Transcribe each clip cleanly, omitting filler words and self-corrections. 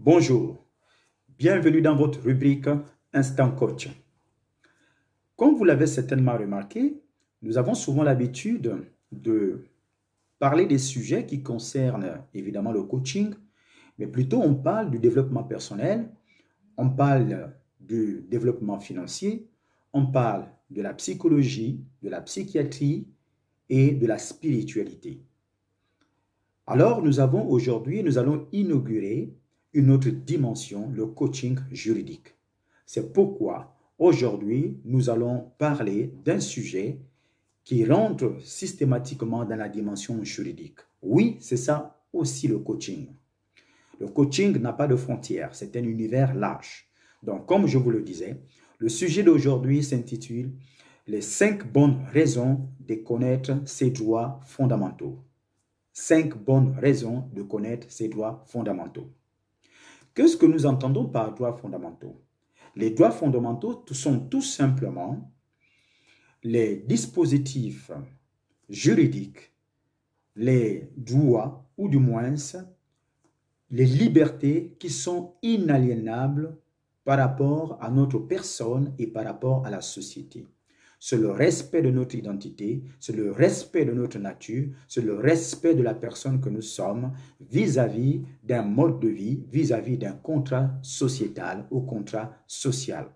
Bonjour, bienvenue dans votre rubrique Instant Coach. Comme vous l'avez certainement remarqué, nous avons souvent l'habitude de parler des sujets qui concernent évidemment le coaching, mais plutôt on parle du développement personnel, on parle du développement financier, on parle de la psychologie, de la psychiatrie et de la spiritualité. Alors nous allons inaugurer une autre dimension, le coaching juridique. C'est pourquoi aujourd'hui, nous allons parler d'un sujet qui rentre systématiquement dans la dimension juridique. Oui, c'est ça aussi le coaching. Le coaching n'a pas de frontières, c'est un univers large. Donc, comme je vous le disais, le sujet d'aujourd'hui s'intitule « Les 5 bonnes raisons de connaître ses droits fondamentaux ». 5 bonnes raisons de connaître ses droits fondamentaux. Qu'est-ce que nous entendons par droits fondamentaux? Les droits fondamentaux sont tout simplement les dispositifs juridiques, les droits ou du moins les libertés qui sont inaliénables par rapport à notre personne et par rapport à la société. C'est le respect de notre identité, c'est le respect de notre nature, c'est le respect de la personne que nous sommes vis-à-vis d'un mode de vie, vis-à-vis d'un contrat sociétal ou contrat social.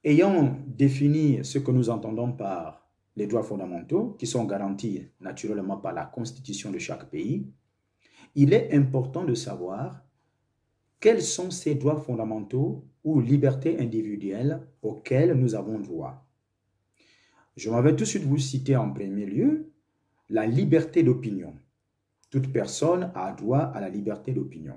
Ayant défini ce que nous entendons par les droits fondamentaux, qui sont garantis naturellement par la Constitution de chaque pays, il est important de savoir quels sont ces droits fondamentaux ou libertés individuelles auxquelles nous avons droit. Je m'en vais tout de suite vous citer en premier lieu la liberté d'opinion. Toute personne a droit à la liberté d'opinion.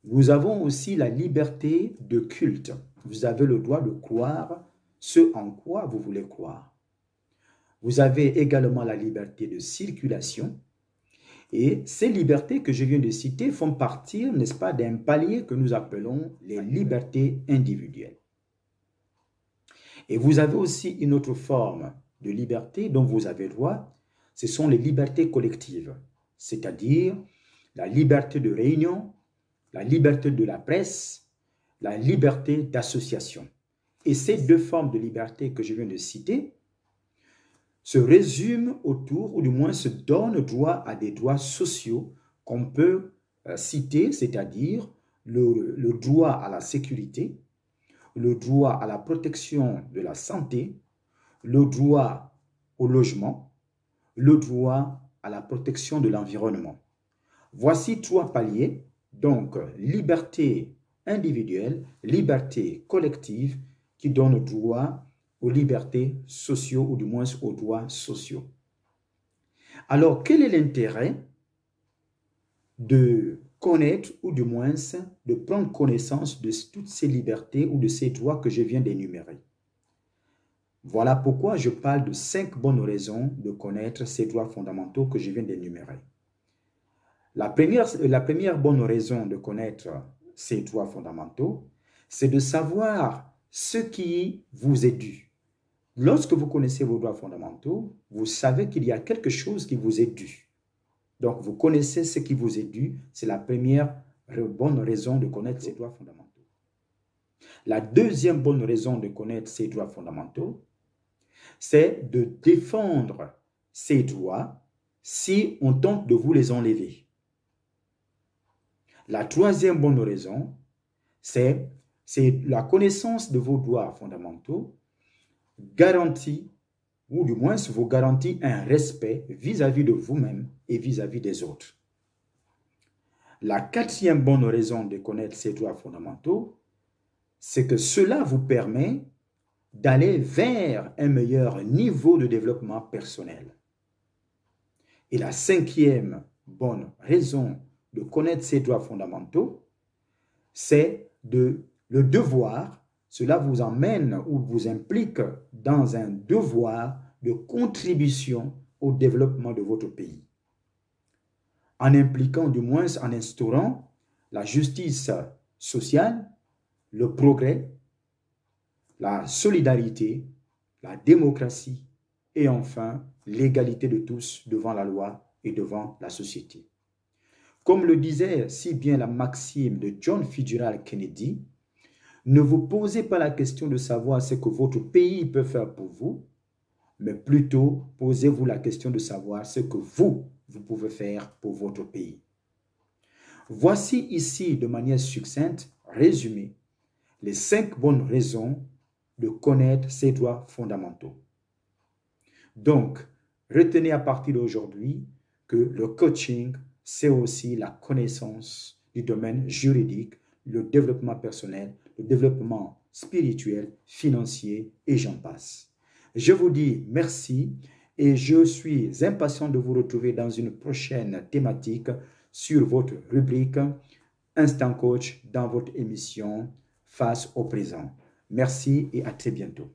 Nous avons aussi la liberté de culte. Vous avez le droit de croire ce en quoi vous voulez croire. Vous avez également la liberté de circulation. Et ces libertés que je viens de citer font partie, n'est-ce pas, d'un palier que nous appelons les libertés individuelles. Et vous avez aussi une autre forme de liberté dont vous avez droit, ce sont les libertés collectives, c'est-à-dire la liberté de réunion, la liberté de la presse, la liberté d'association. Et ces deux formes de liberté que je viens de citer se résument autour, ou du moins se donnent droit à des droits sociaux qu'on peut citer, c'est-à-dire le droit à la sécurité, le droit à la protection de la santé, le droit au logement, le droit à la protection de l'environnement. Voici 3 paliers, donc liberté individuelle, liberté collective, qui donnent droit aux libertés sociaux ou du moins aux droits sociaux. Alors, quel est l'intérêt de connaître ou du moins de prendre connaissance de toutes ces libertés ou de ces droits que je viens d'énumérer? Voilà pourquoi je parle de 5 bonnes raisons de connaître ces droits fondamentaux que je viens d'énumérer. La première bonne raison de connaître ces droits fondamentaux, c'est de savoir ce qui vous est dû. Lorsque vous connaissez vos droits fondamentaux, vous savez qu'il y a quelque chose qui vous est dû. Donc, vous connaissez ce qui vous est dû. C'est la première bonne raison de connaître ces droits fondamentaux. La deuxième bonne raison de connaître ces droits fondamentaux, c'est de défendre ces droits si on tente de vous les enlever. La troisième bonne raison, c'est la connaissance de vos droits fondamentaux garantit, ou du moins vous garantit un respect vis-à-vis de vous-même et vis-à-vis des autres. La quatrième bonne raison de connaître ces droits fondamentaux, c'est que cela vous permet d'aller vers un meilleur niveau de développement personnel. Et la cinquième bonne raison de connaître ces droits fondamentaux, c'est le devoir. Cela vous emmène ou vous implique dans un devoir de contribution au développement de votre pays. En impliquant, du moins en instaurant la justice sociale, le progrès, la solidarité, la démocratie et enfin l'égalité de tous devant la loi et devant la société. Comme le disait si bien la maxime de John Fitzgerald Kennedy, ne vous posez pas la question de savoir ce que votre pays peut faire pour vous, mais plutôt posez-vous la question de savoir ce que vous pouvez faire pour votre pays. Voici ici, de manière succincte, résumé, les 5 bonnes raisons de connaître ces droits fondamentaux. Donc, retenez à partir d'aujourd'hui que le coaching, c'est aussi la connaissance du domaine juridique, le développement personnel, le développement spirituel, financier et j'en passe. Je vous dis merci et je suis impatient de vous retrouver dans une prochaine thématique sur votre rubrique Instant Coach dans votre émission Face au présent. Merci et à très bientôt.